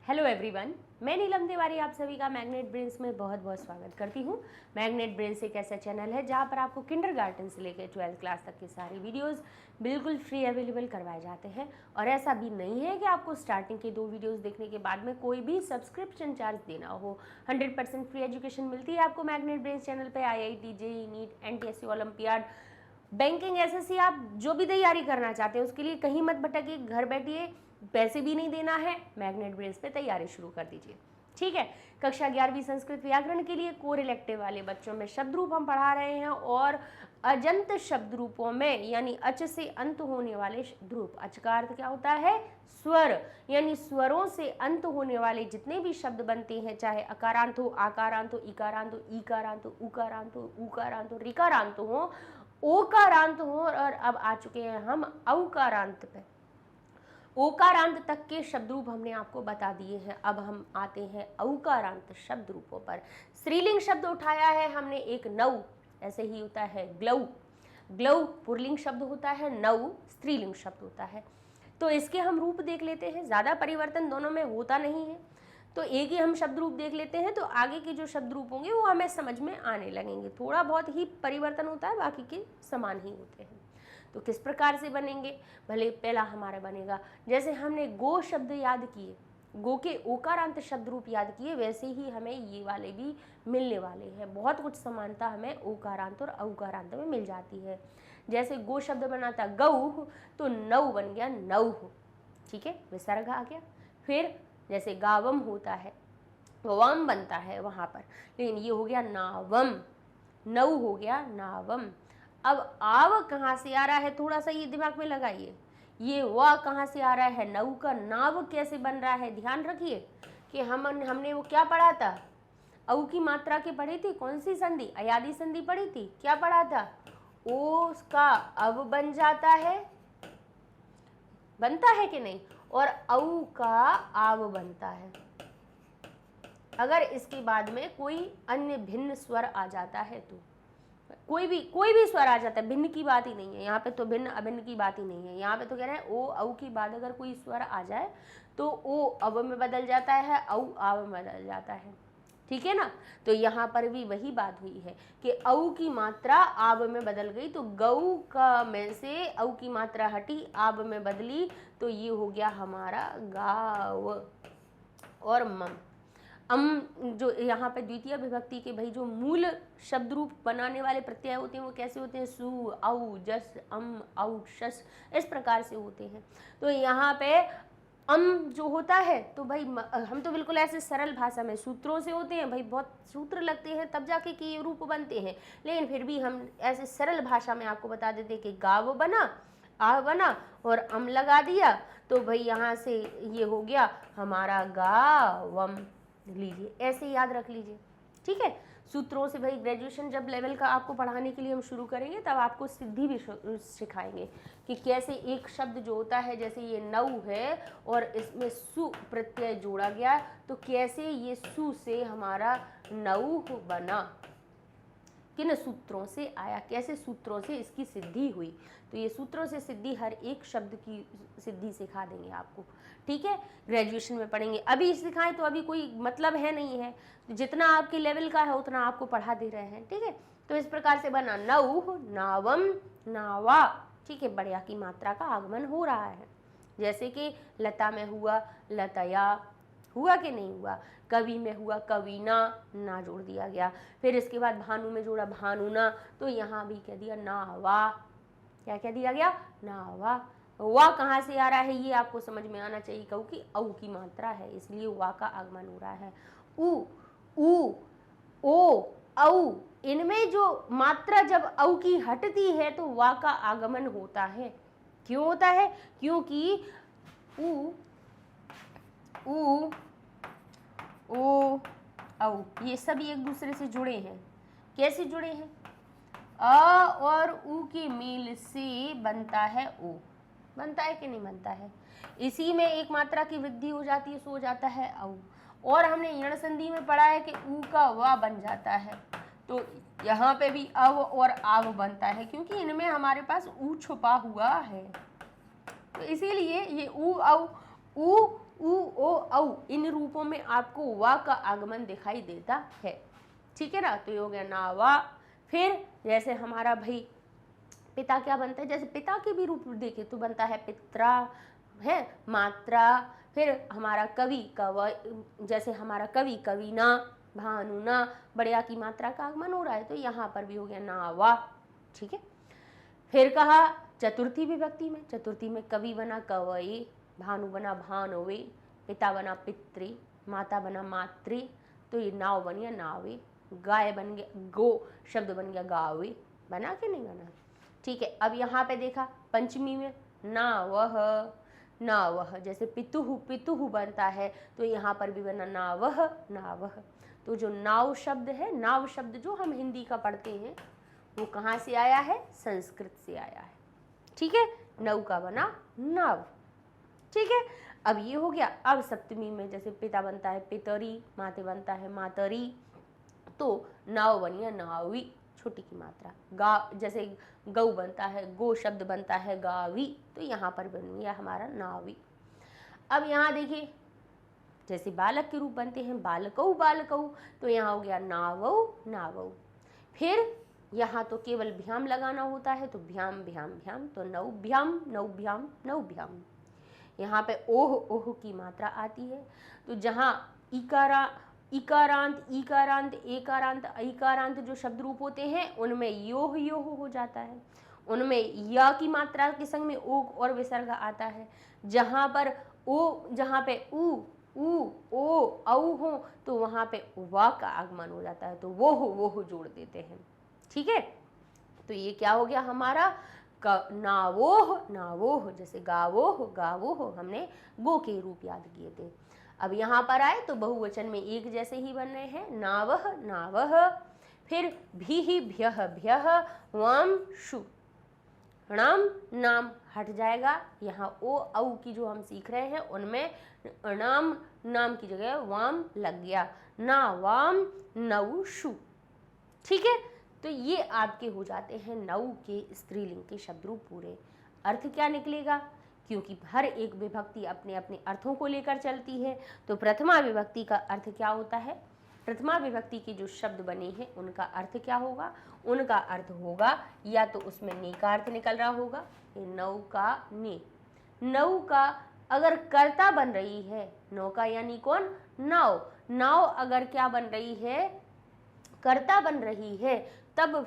Hello everyone, मैं नीलम तिवारी आप सभी का मैग्नेट ब्रेन्स में बहुत बहुत स्वागत करती हूँ। मैग्नेट ब्रेन्स एक ऐसा चैनल है जहाँ पर आपको किंडरगार्टन से लेकर 12th क्लास तक के सारे वीडियोस बिल्कुल फ्री अवेलेबल करवाए जाते हैं। और ऐसा भी नहीं है कि आपको स्टार्टिंग के 2 वीडियोस देखने के बाद में कोई भी सब्सक्रिप्शन चार्ज देना हो। 100% फ्री एजुकेशन मिलती है आपको मैग्नेट ब्रेन्स चैनल पर। IIT, JEE, NEET, NTSC, olympiad, banking, SSC, आप जो भी तैयारी करना चाहते हैं उसके लिए कहीं मत भटकिए, घर बैठिए, पैसे भी नहीं देना है, मैग्नेट ब्रेन्स पे तैयारी शुरू कर दीजिए। ठीक है। कक्षा 11वीं संस्कृत व्याकरण के लिए कोर इलेक्टिव वाले बच्चों में शब्द रूप हम पढ़ा रहे हैं और अजंत शब्द रूपों में यानी अच से अंत होने वाले शब्द रूप। अच का अर्थ क्या होता है? स्वर, यानी स्वरों से अंत होने वाले जितने भी शब्द बनते हैं, चाहे अकारांत हो, आकारांत हो, इकारांत हो, ईकारांत हो, उकारांत हो, उकारांत हो, ऋकारांत हो, ओकारांत हो, और अब आ चुके हैं हम औकारांत पे। ओकारांत तक के शब्द रूप हमने आपको बता दिए हैं। अब हम आते हैं औकारांत शब्द रूपों पर। स्त्रीलिंग शब्द उठाया है हमने एक नौ, ऐसे ही होता है ग्लौ। ग्लौ पुल्लिंग शब्द होता है, नौ स्त्रीलिंग शब्द होता है। तो इसके हम रूप देख लेते हैं। ज़्यादा परिवर्तन दोनों में होता नहीं है, तो एक ही हम शब्द रूप देख लेते हैं, तो आगे के जो शब्द रूप होंगे वो हमें समझ में आने लगेंगे। थोड़ा बहुत ही परिवर्तन होता है, बाकी के समान ही होते हैं। तो किस प्रकार से बनेंगे? भले पहला हमारा बनेगा, जैसे हमने गो शब्द याद किए, गो के ओकारांत शब्द रूप याद किए, वैसे ही हमें ये वाले भी मिलने वाले हैं। बहुत कुछ समानता हमें ओकारांत और औकारांत में मिल जाती है। जैसे गो शब्द बना था गौ, तो नौ बन गया नौ। ठीक है, विसर्ग आ गया। फिर जैसे गावम होता है, वम बनता है वहाँ पर, लेकिन ये हो गया नावम, नौ हो गया नावम। अब आव कहाँ से आ रहा है, थोड़ा सा ये दिमाग में लगाइए। ये व कहाँ से आ रहा है, नौ का नाव कैसे बन रहा है? ध्यान रखिए कि हमने वो क्या पढ़ा था, औ की मात्रा के पढ़ी थी। कौन सी संधि? अयादी संधि पढ़ी थी। क्या पढ़ा था? ओ का अब बन जाता है, बनता है कि नहीं, और औ का आव बनता है। अगर इसके बाद में कोई अन्य भिन्न स्वर आ जाता है तो कोई भी स्वर आ जाता है, भिन्न की बात ही नहीं है यहाँ पे, तो भिन्न अभिन्न की बात ही नहीं है यहाँ पे। तो कह रहे हैं ओ औ की बाद अगर कोई स्वर आ जाए तो ओ अव में बदल जाता है, औ आव में बदल जाता है। ठीक है ना। तो यहाँ पर भी वही बात हुई है कि औ की मात्रा आव में बदल गई, तो गौ का में से औ की मात्रा हटी, आव में बदली, तो ये हो गया हमारा गाव। और मम, जो यहाँ पे द्वितीय विभक्ति के भाई जो मूल शब्द रूप बनाने वाले प्रत्यय होते हैं वो कैसे होते हैं? सु, औ, जस, अम, औ, शस, इस प्रकार से होते हैं। तो यहाँ पे अम जो होता है, तो भाई हम तो बिल्कुल ऐसे सरल भाषा में सूत्रों से होते हैं, भाई बहुत सूत्र लगते हैं तब जाके कि ये रूप बनते हैं, लेकिन फिर भी हम ऐसे सरल भाषा में आपको बता देते हैं कि गाव बना, आह बना और अम लगा दिया, तो भाई यहाँ से ये हो गया हमारा गावम। लीजिए, ऐसे याद रख लीजिए। ठीक है। सूत्रों से भाई ग्रेजुएशन जब लेवल का आपको पढ़ाने के लिए हम शुरू करेंगे तब आपको सिद्धि भी सिखाएंगे कि कैसे एक शब्द जो होता है, जैसे ये नौ है और इसमें सु प्रत्यय जोड़ा गया, तो कैसे ये सु से हमारा नौ बना, किन सूत्रों से आया, कैसे सूत्रों से इसकी सिद्धि हुई। तो ये सूत्रों से सिद्धि हर एक शब्द की सिद्धि सिखा देंगे आपको। ठीक है, ग्रेजुएशन में पढ़ेंगे। अभी सिखाएं तो अभी कोई मतलब है नहीं है, जितना आपके लेवल का है उतना आपको पढ़ा दे रहे हैं। ठीक है, तो इस प्रकार से बना नौ, नावम, नावा। ठीक है, बढ़िया की मात्रा का आगमन हो रहा है। जैसे कि लता में हुआ लतया, हुआ कि नहीं हुआ? कवि में हुआ कवीना, ना जोड़ दिया गया। फिर इसके बाद भानु में जोड़ा भानुना, तो यहाँ भी कह दिया नावा। क्या कह दिया गया? नावा। वा कहाँ से आ रहा है ये आपको समझ में आना चाहिए, क्योंकि औ की मात्रा है इसलिए वा का आगमन हो रहा है। उ, ऊ, ओ, औ, इनमें जो मात्रा जब औ की हटती है तो वा का आगमन होता है। क्यों होता है? क्योंकि उ, ऊ, ओ, औ ये सब एक दूसरे से जुड़े हैं। कैसे जुड़े हैं? अ और उ के मेल से बनता है ओ। बनता है कि नहीं बनता है? इसी में एक मात्रा की वृद्धि हो जाती है, सो हो जाता है औ। और हमने यण संधि में पढ़ा है कि उ का वा बन जाता है, तो यहाँ पे भी अव और आव बनता है, क्योंकि इनमें हमारे पास उ छुपा हुआ है। तो इसीलिए ये उ, औ, उ, उ, ओ, औ इन रूपों में आपको वा का आगमन दिखाई देता है। ठीक है ना, तो ये हो गया नावा। फिर जैसे हमारा भाई पिता क्या बनता है, जैसे पिता के भी रूप देखे तो बनता है पित्रा, है मात्रा। फिर हमारा कवि जैसे हमारा कवि कविना, भानुना, बढ़िया की मात्रा का आगमन हो रहा है तो यहाँ पर भी हो गया नावा। ठीक है, फिर कहा चतुर्थी विभक्ति में, चतुर्थी में कवि बना कवये, भानु बना भानवे, पिता बना पितृ, माता बना मातृ, तो ये नाव बन गया नावे, गाय बन गया गो, शब्द बन गया गावे। बना कि नहीं बना? ठीक है, अब यहाँ पे देखा पंचमी में नावह, नावह, जैसे पितुहु, पितुहु बनता है तो यहाँ पर भी बना नावह, नावह। तो जो नाव शब्द है, नाव शब्द जो हम हिंदी का पढ़ते हैं वो कहाँ से आया है? संस्कृत से आया है। ठीक है, नौका बना नाव। ठीक है, अब ये हो गया। अब सप्तमी में जैसे पिता बनता है पितरी, माते बनता है मातरी, तो नाव बन गया नावी, छोटी की मात्रा। गा जैसे गौ बनता है, गो शब्द बनता है गावी, तो यहाँ पर बन गया हमारा नावी। अब यहाँ देखिए जैसे बालक के रूप बनते हैं बालकौ, बालकौ, तो यहाँ हो गया नावौ, नावौ। फिर यहाँ तो केवल भ्याम लगाना होता है तो भ्याम भ्याम भ्याम, तो नौभ्याम, नौभ्याम, नौभ्याम। यहाँ पे ओह, ओह की मात्रा आती है, तो जहाँ इकारांत, ईकारांत, एकारांत, ऐकारांत जो शब्द रूप होते हैं उनमें योह योह हो जाता है, उनमें या की मात्रा के संग में ओ और विसर्ग आता है। जहाँ पर ओ, जहाँ पे उ, ओ, औ हो तो वहाँ पे वा का आगमन हो जाता है, तो वो जोड़ देते हैं। ठीक है, तो ये क्या हो गया हमारा नावोह, नावोह, जैसे गावोह, गावोह, हमने गो के रूप याद किए थे। अब यहाँ पर आए तो बहुवचन में एक जैसे ही बन रहे हैं, नावह, नावह। फिर भी, भ्यह, भ्यह, वाम, शु, णाम, नाम हट जाएगा। यहाँ ओ, औ की जो हम सीख रहे हैं उनमें णाम, नाम की जगह वाम लग गया, ना वाम, नौ, शु। ठीक है, तो ये आपके हो जाते हैं नौ के स्त्रीलिंग के शब्द रूप पूरे। अर्थ क्या निकलेगा? क्योंकि हर एक विभक्ति अपने अपने अर्थों को लेकर चलती है, तो प्रथमा विभक्ति का अर्थ क्या होता है? प्रथमा विभक्ति के जो शब्द बने हैं उनका अर्थ क्या होगा? उनका अर्थ होगा या तो उसमें ने का अर्थ निकल रहा होगा, नौका ने, नौका अगर कर्ता बन रही है, नौका यानी कौन? नाव, नाव अगर क्या बन रही है? कर्ता बन रही है, तब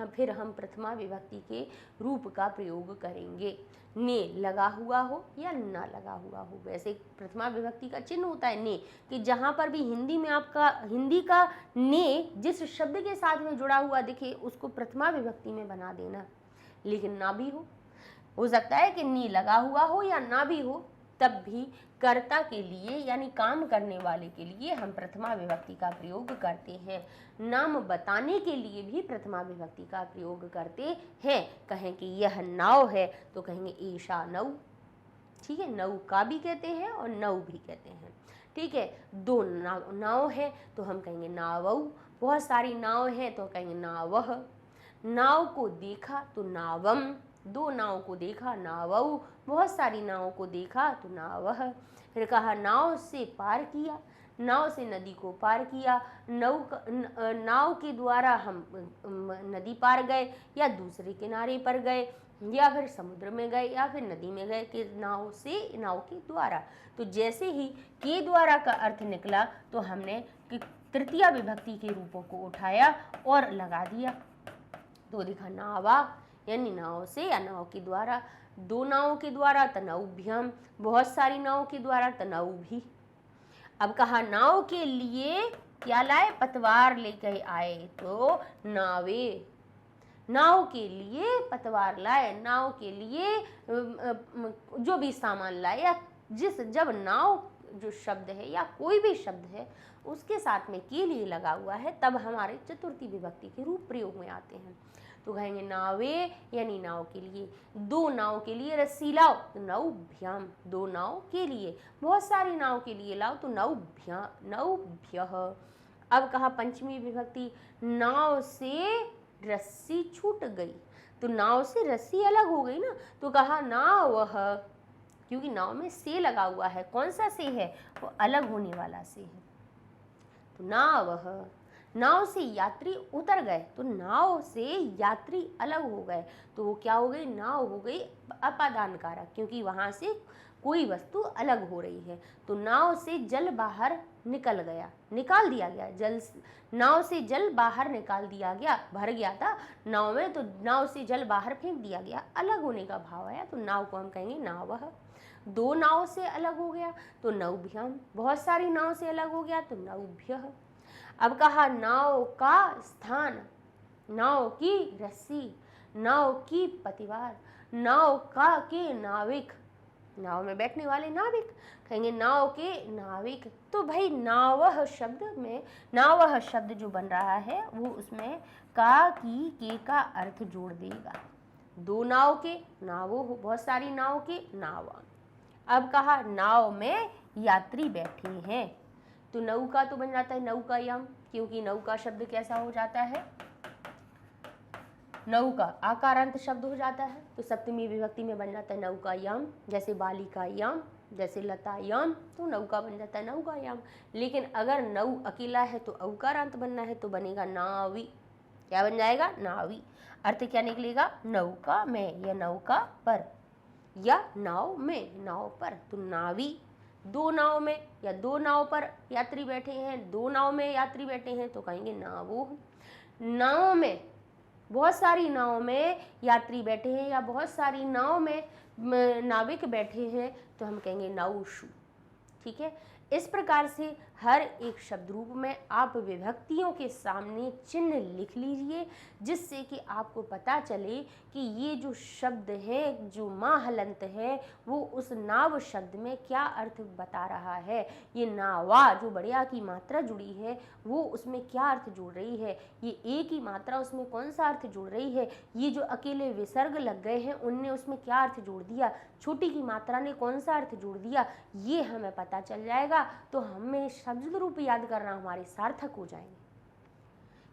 फिर हम प्रथमा विभक्ति के रूप का प्रयोग करेंगे, ने लगा हुआ हो या ना लगा हुआ हो। वैसे प्रथमा विभक्ति का चिन्ह होता है ने, कि जहाँ पर भी हिंदी में आपका हिंदी का ने जिस शब्द के साथ में जुड़ा हुआ दिखे उसको प्रथमा विभक्ति में बना देना। लेकिन ना भी हो सकता है कि नी लगा हुआ हो या ना भी हो, तब भी कर्ता के लिए यानी काम करने वाले के लिए हम प्रथमा विभक्ति का प्रयोग करते हैं। नाम बताने के लिए भी प्रथमा विभक्ति का प्रयोग करते हैं। कहें कि यह नाव है तो कहेंगे ईशा नौ। ठीक है, नौ का भी कहते हैं और नौ भी कहते हैं। ठीक है, दो नाव है तो हम कहेंगे नावौ, बहुत सारी नाव है तो कहेंगे नावह, नाव को देखा तो नावम, दो नाव को देखा नावौ, बहुत सारी नावों को देखा तो नावह। फिर कहा नाव से पार किया, नाव से नदी को पार किया, नाव के द्वारा हम नदी पार गए या दूसरे किनारे पर गए या फिर समुद्र में गए या फिर नदी में गए, कि नाव से, नाव के द्वारा। तो जैसे ही के द्वारा का अर्थ निकला तो हमने तृतीया विभक्ति के रूपों को उठाया और लगा दिया, तो दिखा नावा यानी नाव से या नाव के द्वारा, दो नावों के द्वारा तनौभ्यम, बहुत सारी नावों के द्वारा तनौ भी। अब कहा नाव के लिए क्या लाए? पतवार लेकर आए तो नावे, नाव के लिए पतवार लाए, नाव के लिए जो भी सामान लाए, या जब नाव जो शब्द है या कोई भी शब्द है उसके साथ में के लिए लगा हुआ है तब हमारे चतुर्थी विभक्ति के रूप प्रयोग में आते हैं। तो कहेंगे नावे यानी नाव के लिए, दो नाव के लिए रस्सी लाओ तो नौभ्याम, दो नाव के लिए, बहुत सारी नाव के लिए लाओ तो नौभ्यः। अब कहा पंचमी विभक्ति, नाव से रस्सी छूट गई, तो नाव से रस्सी अलग हो गई ना, तो कहा नावह, क्योंकि नाव में से लगा हुआ है। कौन सा से है? वो अलग होने वाला से है। तो नावः, नाव से यात्री उतर गए, तो नाव से यात्री अलग हो गए, तो वो क्या हो गई? नाव हो गई अपादान कारक, क्योंकि वहां से कोई वस्तु अलग हो रही है। तो नाव से जल बाहर निकल गया, निकाल दिया गया, जल, नाव से जल बाहर निकाल दिया गया, भर गया था नाव में, तो नाव से जल बाहर फेंक दिया गया, अलग होने का भाव आया, तो नाव को हम कहेंगे नावः। दो नाव से अलग हो गया तो नौभ्याम, बहुत सारी नाव से अलग हो गया तो नौभ्यः। अब कहा नाव का स्थान, नाव की रस्सी, नाव की पतिवार, नाव का के नाविक, नाव में बैठने वाले नाविक, कहेंगे नाव के नाविक। तो भाई नावः शब्द में, नावः शब्द जो बन रहा है वो उसमें का की के का अर्थ जोड़ देगा। दो नाव के, नावो, बहुत सारी नाव के, नावा। अब कहा नाव में यात्री बैठे हैं, तो नौका तो बन जाता है नौकायाम, क्योंकि नौका शब्द कैसा हो जाता है? नौका आकारांत शब्द हो जाता है, तो सप्तमी विभक्ति में बन जाता है नौकायाम। जैसे बालिकायाम, जैसे लतायाम, तो नौका बन जाता है नौकायाम। लेकिन अगर नौ अकेला है तो औकारांत बनना है, तो बनेगा नावी। क्या बन जाएगा? नावी। अर्थ क्या निकलेगा? नौका में, या नौका पर, या नाव में, नाव पर, तो नावी। दो नाव में या दो नाव पर यात्री बैठे हैं, दो नाव में यात्री बैठे हैं, तो कहेंगे नावोः। नाव में, बहुत सारी नाव में यात्री बैठे हैं या बहुत सारी नाव में नाविक बैठे हैं, तो हम कहेंगे नौषु। ठीक है, इस प्रकार से हर एक शब्द रूप में आप विभक्तियों के सामने चिन्ह लिख लीजिए, जिससे कि आपको पता चले कि ये जो शब्द है, जो माँ हलंत है, वो उस नाव शब्द में क्या अर्थ बता रहा है। ये नावा जो बढ़िया की मात्रा जुड़ी है, वो उसमें क्या अर्थ जोड़ रही है, ये ए की मात्रा उसमें कौन सा अर्थ जोड़ रही है, ये जो अकेले विसर्ग लग गए हैं उनने उसमें क्या अर्थ जोड़ दिया, छोटी की मात्रा ने कौन सा अर्थ जोड़ दिया, ये हमें पता चल जाएगा। तो हमें शब्द रूप याद करना हमारे सार्थक हो जाएंगे।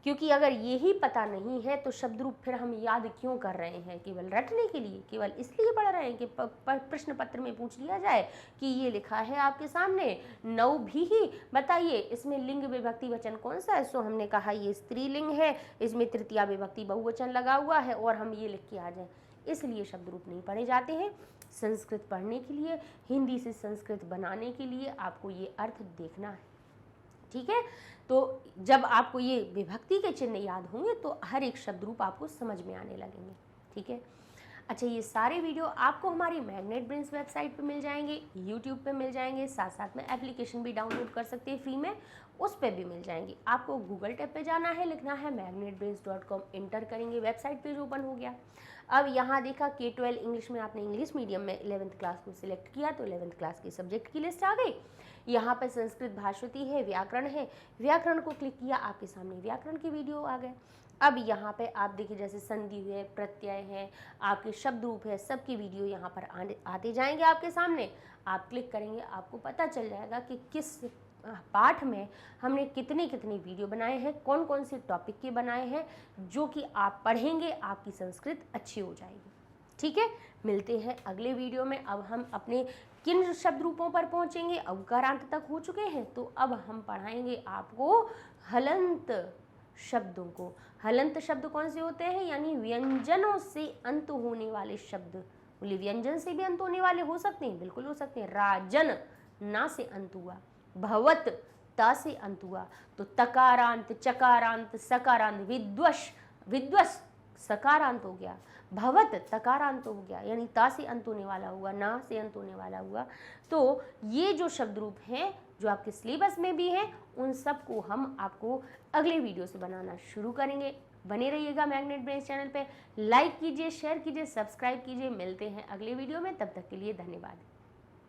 क्योंकि अगर यही पता नहीं है तो शब्द रूप फिर हम याद क्यों कर रहे हैं? केवल रटने के लिए, केवल इसलिए पढ़ रहे हैं कि प्रश्न पत्र में पूछ लिया जाए कि ये लिखा है आपके सामने नौ भी ही, बताइए इसमें लिंग विभक्ति वचन कौन सा है? सो हमने कहा ये स्त्रीलिंग है, इसमें तृतीया विभक्ति बहुवचन लगा हुआ है, और हम ये लिख के आ जाए। इसलिए शब्द रूप नहीं पढ़े जाते हैं। संस्कृत पढ़ने के लिए, हिंदी से संस्कृत बनाने के लिए आपको ये अर्थ देखना है। ठीक है, तो जब आपको ये विभक्ति के चिन्ह याद होंगे तो हर एक शब्द रूप आपको समझ में आने लगेंगे। ठीक है, अच्छा, ये सारे वीडियो आपको हमारी मैग्नेट ब्रेन्स वेबसाइट पे मिल जाएंगे, यूट्यूब पे मिल जाएंगे, साथ साथ में एप्लीकेशन भी डाउनलोड कर सकते हैं फ्री में, उस पर भी मिल जाएंगे। आपको गूगल टैब पे जाना है, लिखना है magnetbrains.com, इंटर करेंगे, वेबसाइट पेज ओपन हो गया। अब यहाँ देखा K12 इंग्लिश में आपने इंग्लिश मीडियम में 11th क्लास को सिलेक्ट किया, तो 11th क्लास के सब्जेक्ट की लिस्ट आ गई। यहाँ पर संस्कृत भाषवती है, व्याकरण है, व्याकरण को क्लिक किया, आपके सामने व्याकरण के वीडियो आ गए। अब यहाँ पे आप देखिए जैसे संधि है, प्रत्यय है, आपके शब्द रूप है, सबकी वीडियो यहाँ पर आते जाएंगे आपके सामने। आप क्लिक करेंगे, आपको पता चल जाएगा कि किस पाठ में हमने कितने कितने वीडियो बनाए हैं, कौन कौन से टॉपिक के बनाए हैं, जो कि आप पढ़ेंगे आपकी संस्कृत अच्छी हो जाएगी। ठीक है, मिलते हैं अगले वीडियो में। अब हम अपने किन शब्द रूपों पर पहुंचेंगे? अवकारांत तक हो चुके हैं, तो अब हम पढ़ाएंगे आपको हलंत शब्दों को। हलंत शब्द कौन से होते हैं? यानी व्यंजनों से अंत होने वाले शब्द। बोले व्यंजन से भी अंत होने वाले हो सकते हैं, बिल्कुल हो सकते हैं। राजन ना से अंत हुआ, भवत ता से अंत हुआ, तो तकारांत, चकारांत, सकारांत, विद्वश, विद्वस सकारांत हो गया, भवत तकारांत हो गया, यानी ता से अंत होने वाला हुआ, ना से अंत होने वाला हुआ। तो ये जो शब्द रूप हैं जो आपके सिलेबस में भी हैं, उन सब को हम आपको अगले वीडियो से बनाना शुरू करेंगे। बने रहिएगा मैग्नेट ब्रेन्स चैनल पे, लाइक कीजिए, शेयर कीजिए, सब्सक्राइब कीजिए। मिलते हैं अगले वीडियो में, तब तक के लिए धन्यवाद।